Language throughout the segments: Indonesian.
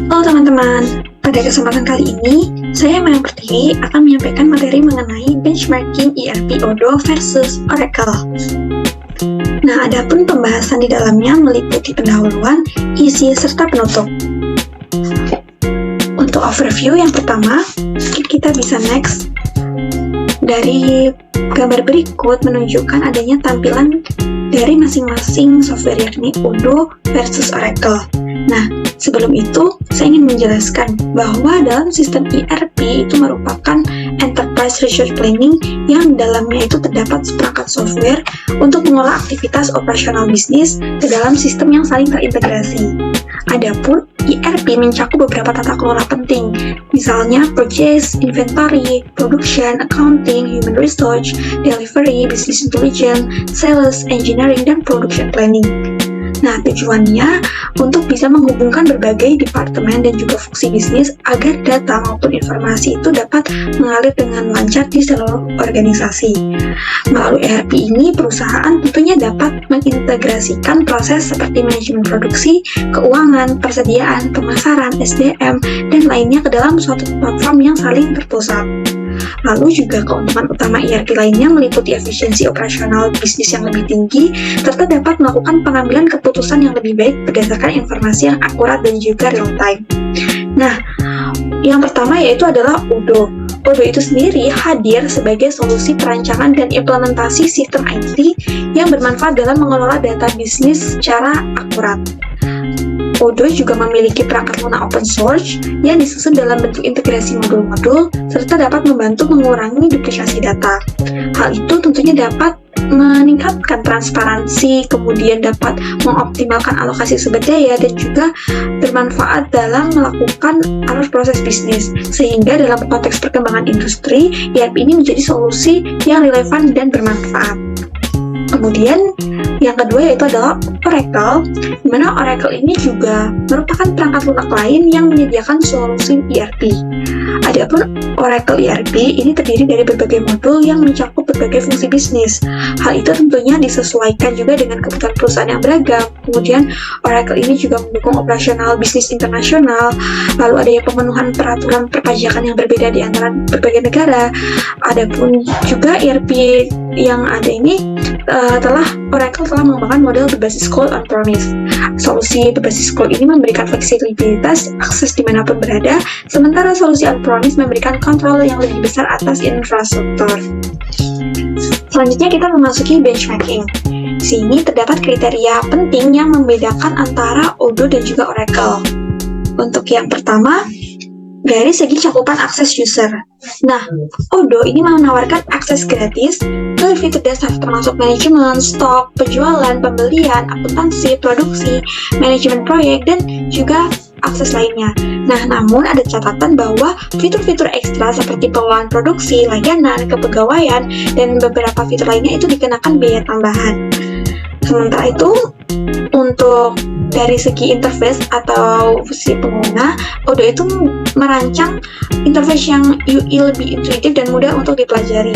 Halo teman-teman, pada kesempatan kali ini, saya Maya Pertiwi akan menyampaikan materi mengenai benchmarking ERP Odoo versus Oracle. Nah, adapun pembahasan di dalamnya meliputi pendahuluan, isi, serta penutup. Untuk overview yang pertama, kita bisa next. Dari gambar berikut menunjukkan adanya tampilan dari masing-masing software yakni Odoo versus Oracle. Nah, sebelum itu, saya ingin menjelaskan bahwa dalam sistem ERP itu merupakan Enterprise Resource Planning yang dalamnya itu terdapat seperangkat software untuk mengolah aktivitas operasional bisnis ke dalam sistem yang saling terintegrasi. Adapun ERP mencakup beberapa tata kelola penting, misalnya purchase, inventory, production, accounting, human resource, delivery, business intelligence, sales, engineering, dan production planning. Nah, tujuannya untuk bisa menghubungkan berbagai departemen dan juga fungsi bisnis agar data maupun informasi itu dapat mengalir dengan lancar di seluruh organisasi. Melalui ERP ini, perusahaan tentunya dapat mengintegrasikan proses seperti manajemen produksi, keuangan, persediaan, pemasaran, SDM, dan lainnya ke dalam suatu platform yang saling terpusat. Lalu juga keuntungan utama ERP lainnya meliputi efisiensi operasional bisnis yang lebih tinggi, serta dapat melakukan pengambilan keputusan yang lebih baik berdasarkan informasi yang akurat dan juga real time. Nah, yang pertama yaitu adalah Odoo. Odoo itu sendiri hadir sebagai solusi perancangan dan implementasi sistem IT yang bermanfaat dalam mengelola data bisnis secara akurat. Odoo juga memiliki perangkat lunak open source yang disusun dalam bentuk integrasi modul-modul serta dapat membantu mengurangi duplikasi data. Hal itu tentunya dapat meningkatkan transparansi, kemudian dapat mengoptimalkan alokasi sumber daya dan juga bermanfaat dalam melakukan alur proses bisnis. Sehingga dalam konteks perkembangan industri, ERP ini menjadi solusi yang relevan dan bermanfaat. Kemudian yang kedua yaitu adalah Oracle, di mana Oracle ini juga merupakan perangkat lunak lain yang menyediakan solusi ERP. Adapun Oracle ERP ini terdiri dari berbagai modul yang mencakup berbagai fungsi bisnis. Hal itu tentunya disesuaikan juga dengan kebutuhan perusahaan yang beragam. Kemudian Oracle ini juga mendukung operasional bisnis internasional, lalu adanya pemenuhan peraturan perpajakan yang berbeda di antara berbagai negara. Adapun juga ERP yang ada ini Oracle telah mengembangkan model berbasis cloud on-premise. Solusi berbasis cloud ini memberikan fleksibilitas akses dimanapun berada, sementara solusi on-premise memberikan kontrol yang lebih besar atas infrastruktur. Selanjutnya kita memasuki benchmarking. Di sini terdapat kriteria penting yang membedakan antara Odoo dan juga Oracle. Untuk yang pertama, dari segi cakupan akses user. Nah, Odoo ini menawarkan akses gratis ke fitur dasar termasuk manajemen, stok, penjualan, pembelian, akuntansi, produksi, manajemen proyek, dan juga akses lainnya. Nah, namun ada catatan bahwa fitur-fitur ekstra seperti pengelolaan produksi, layanan, kepegawaian, dan beberapa fitur lainnya itu dikenakan biaya tambahan. Sementara itu, untuk dari segi interface atau si pengguna, Odoo itu merancang interface yang UI lebih intuitif dan mudah untuk dipelajari.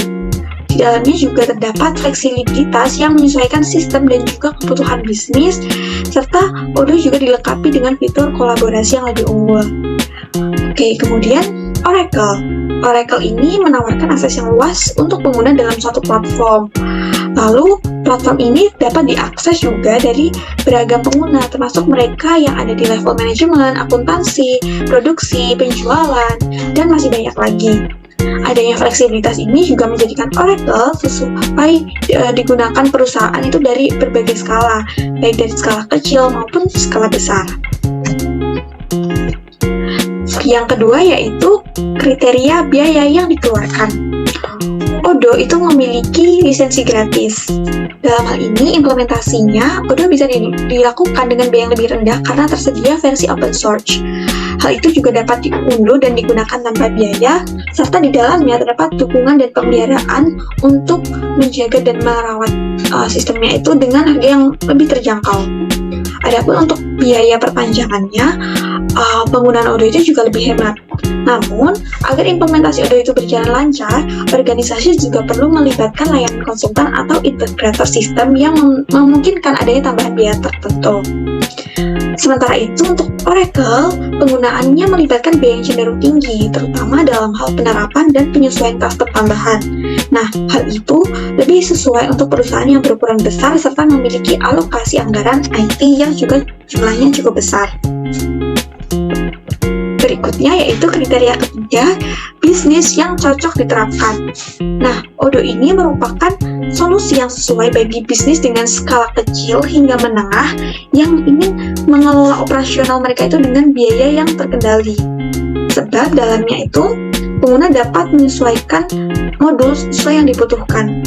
Di dalamnya juga terdapat fleksibilitas yang menyesuaikan sistem dan juga kebutuhan bisnis, serta Odoo juga dilengkapi dengan fitur kolaborasi yang lebih unggul. Oke, kemudian Oracle. Oracle ini menawarkan akses yang luas untuk pengguna dalam suatu platform. Lalu, platform ini dapat diakses juga dari beragam pengguna, termasuk mereka yang ada di level manajemen, akuntansi, produksi, penjualan, dan masih banyak lagi. Adanya fleksibilitas ini juga menjadikan Oracle sesuai digunakan perusahaan itu dari berbagai skala, baik dari skala kecil maupun skala besar. Yang kedua yaitu kriteria biaya yang dikeluarkan. Odoo itu memiliki lisensi gratis. Dalam hal ini, implementasinya Odoo bisa dilakukan dengan biaya yang lebih rendah karena tersedia versi open source. Hal itu juga dapat diunduh dan digunakan tanpa biaya, serta di dalamnya terdapat dukungan dan pemeliharaan untuk menjaga dan merawat sistemnya itu dengan harga yang lebih terjangkau. Adapun untuk biaya perpanjangannya, penggunaan Odoo itu juga lebih hemat. Namun, agar implementasi Odoo itu berjalan lancar, organisasi juga perlu melibatkan layanan konsultan atau integrator sistem yang memungkinkan adanya tambahan biaya tertentu. Sementara itu, untuk Oracle, penggunaannya melibatkan biaya yang cenderung tinggi, terutama dalam hal penerapan dan penyesuaian custom tambahan. Nah, hal itu lebih sesuai untuk perusahaan yang berukuran besar serta memiliki alokasi anggaran IT yang juga jumlahnya cukup besar. Berikutnya yaitu kriteria ketiga, bisnis yang cocok diterapkan. Nah, Odoo ini merupakan solusi yang sesuai bagi bisnis dengan skala kecil hingga menengah yang ingin mengelola operasional mereka itu dengan biaya yang terkendali. Sebab dalamnya itu, pengguna dapat menyesuaikan modul sesuai yang dibutuhkan.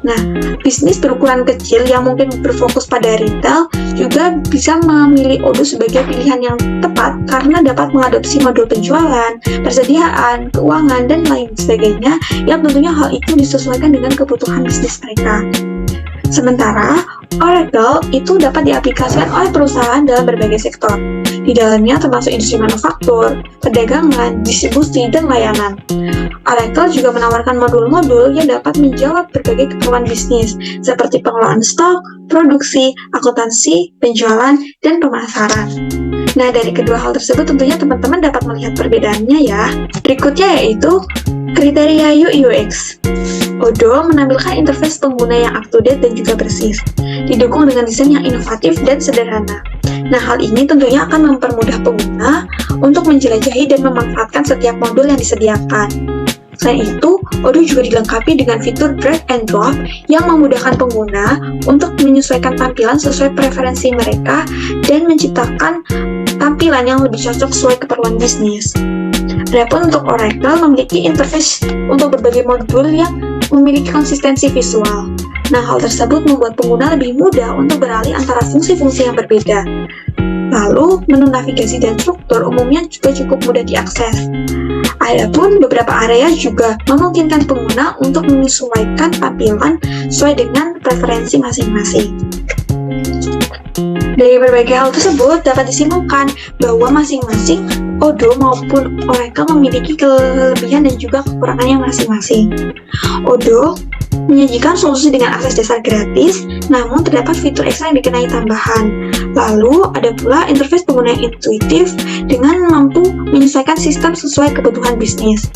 Nah, bisnis berukuran kecil yang mungkin berfokus pada retail juga bisa memilih Odoo sebagai pilihan yang tepat karena dapat mengadopsi modul penjualan, persediaan, keuangan, dan lain sebagainya yang tentunya hal itu disesuaikan dengan kebutuhan bisnis mereka. Sementara, Oracle itu dapat diaplikasikan oleh perusahaan dalam berbagai sektor. Di dalamnya termasuk industri manufaktur, perdagangan, distribusi, dan layanan. Oracle juga menawarkan modul-modul yang dapat menjawab berbagai keperluan bisnis, seperti pengelolaan stok, produksi, akuntansi, penjualan, dan pemasaran. Nah, dari kedua hal tersebut tentunya teman-teman dapat melihat perbedaannya ya. Berikutnya yaitu kriteria UI/UX. Odoo menampilkan interface pengguna yang up-to-date dan juga bersih, didukung dengan desain yang inovatif dan sederhana. Nah, hal ini tentunya akan mempermudah pengguna untuk menjelajahi dan memanfaatkan setiap modul yang disediakan. Selain itu, Odoo juga dilengkapi dengan fitur drag and drop yang memudahkan pengguna untuk menyesuaikan tampilan sesuai preferensi mereka dan menciptakan tampilan yang lebih cocok sesuai keperluan bisnis. Adapun untuk Oracle memiliki interface untuk berbagai modul yang memiliki konsistensi visual. Nah, hal tersebut membuat pengguna lebih mudah untuk beralih antara fungsi-fungsi yang berbeda. Lalu, menu navigasi dan struktur umumnya juga cukup mudah diakses. Adapun beberapa area juga memungkinkan pengguna untuk menyesuaikan tampilan sesuai dengan preferensi masing-masing. Dari berbagai hal tersebut dapat disimpulkan bahwa masing-masing Odoo maupun Oracle memiliki kelebihan dan juga kekurangannya masing-masing. Odoo menyajikan solusi dengan akses dasar gratis, namun terdapat fitur ekstra yang dikenai tambahan. Lalu, ada pula interface pengguna yang intuitif dengan mampu menyesuaikan sistem sesuai kebutuhan bisnis.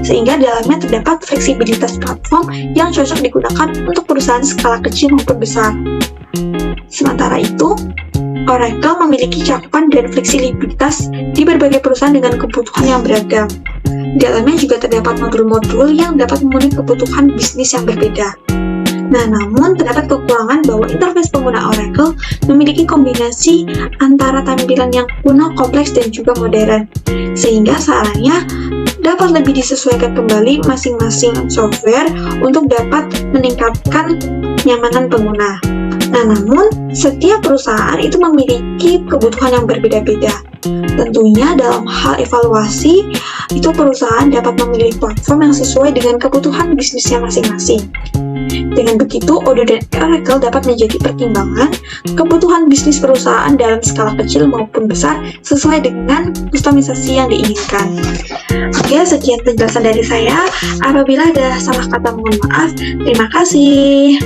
Sehingga dalamnya terdapat fleksibilitas platform yang cocok digunakan untuk perusahaan skala kecil maupun besar. Sementara itu, Oracle memiliki cakupan dan fleksibilitas di berbagai perusahaan dengan kebutuhan yang beragam. Di dalamnya juga terdapat modul-modul yang dapat memenuhi kebutuhan bisnis yang berbeda. Nah, namun terdapat kekurangan bahwa interface pengguna Oracle memiliki kombinasi antara tampilan yang kuno, kompleks, dan juga modern. Sehingga sarannya dapat lebih disesuaikan kembali masing-masing software untuk dapat meningkatkan kenyamanan pengguna. Nah, namun setiap perusahaan itu memiliki kebutuhan yang berbeda-beda. Tentunya dalam hal evaluasi, itu perusahaan dapat memilih platform yang sesuai dengan kebutuhan bisnisnya masing-masing. Dengan begitu, Odoo dan Oracle dapat menjadi pertimbangan kebutuhan bisnis perusahaan dalam skala kecil maupun besar sesuai dengan kustomisasi yang diinginkan. Oke, sekian penjelasan dari saya. Apabila ada salah kata, mohon maaf. Terima kasih.